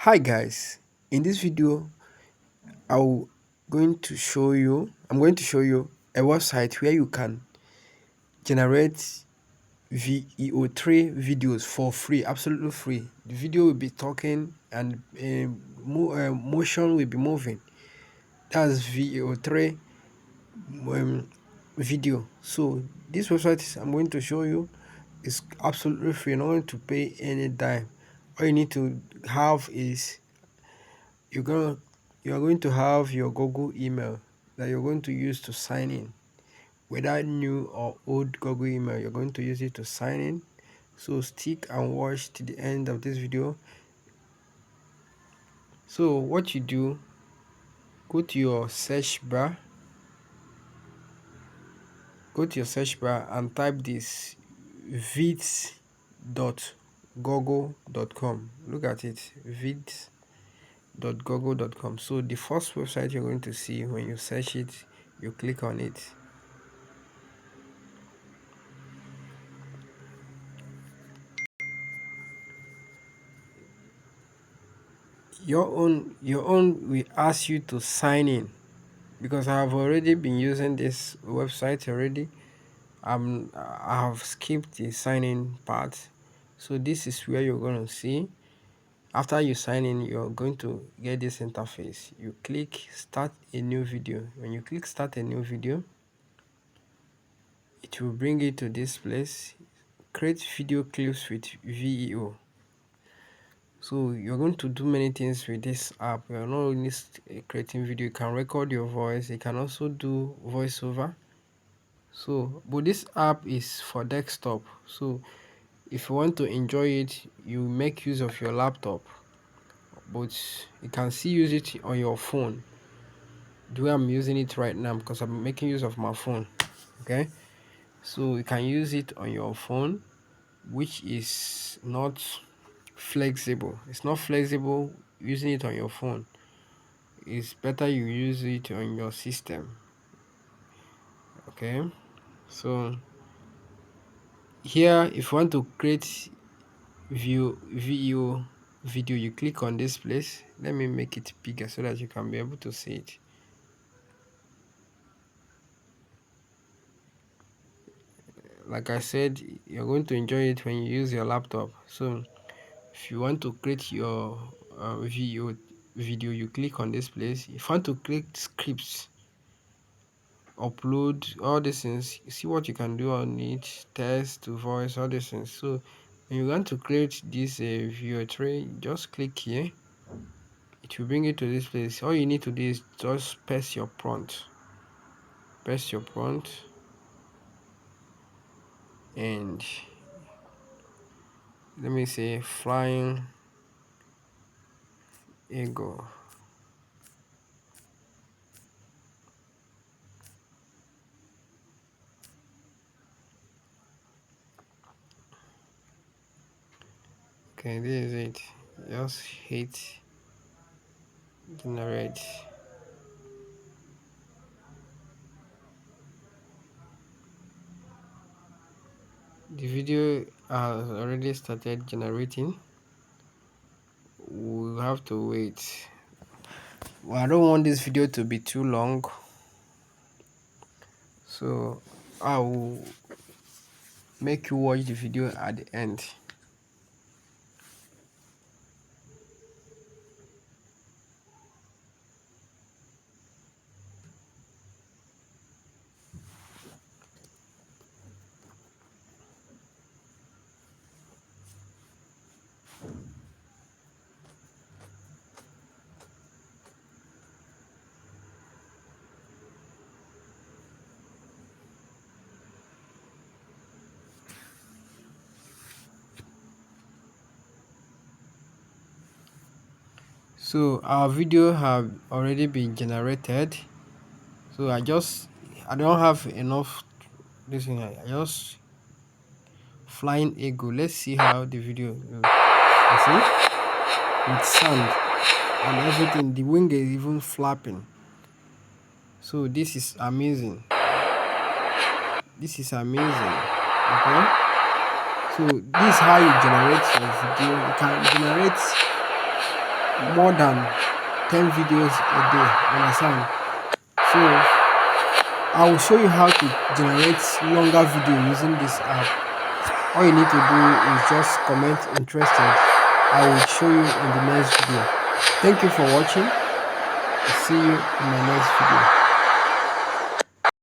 Hi guys, in this video I'm going to show you a website where you can generate veo3 videos for free, absolutely free. The video will be talking and motion will be moving. That's veo3 video. So this website I'm going to show you is absolutely free. You're not going to pay any dime. All you need to have is you are going to have your Google email that you're going to use to sign in. Whether new or old Google email, you're going to use it to sign in. So stick and watch to the end of this video. So what you do, go to your search bar and type this vids.google.com. Look at it, vids.google.com. So the first website you're going to see when you search it, you click on it. Your own will ask you to sign in, because I have already been using this website already. I have skipped the sign in part. So this is where you're going to see. After you sign in, you're going to get this interface. You click start a new video. When you click start a new video, it will bring you to this place, create video clips with VEO. So you're going to do many things with this app. You're not only creating video, you can record your voice, you can also do voiceover. So but this app is for desktop, so if you want to enjoy it, you make use of your laptop, but you can still use it on your phone. The way I'm using it right now, because I'm making use of my phone. Okay, so you can use it on your phone, which is not flexible. It's not flexible using it on your phone. It's better you use it on your system. Okay, so here, if you want to create VEO video, you click on this place. Let me make it bigger so that you can be able to see it. Like I said, you're going to enjoy it when you use your laptop. So if you want to create your VEO video, you click on this place. If you want to create scripts, upload all these things, you see what you can do on it, text to voice, all these things. So when you want to create this veo3, just click here. It will bring you to this place. All you need to do is just paste your prompt, and let me say flying eagle. Okay, this is it. Just hit generate. The video has already started generating. We'll have to wait. Well, I don't want this video to be too long, so I will make you watch the video at the end. So our video have already been generated. So I don't have enough this thing. I just flying eagle. Let's see how the video goes. You see, with sand and everything, the wing is even flapping. So this is amazing. Okay, so this is how you generate your video. You can generate more than 10 videos a day, understand? So I will show you how to generate longer video using this app. All you need to do is just comment interested. I will show you in the next video. Thank you for watching. See you in my next video.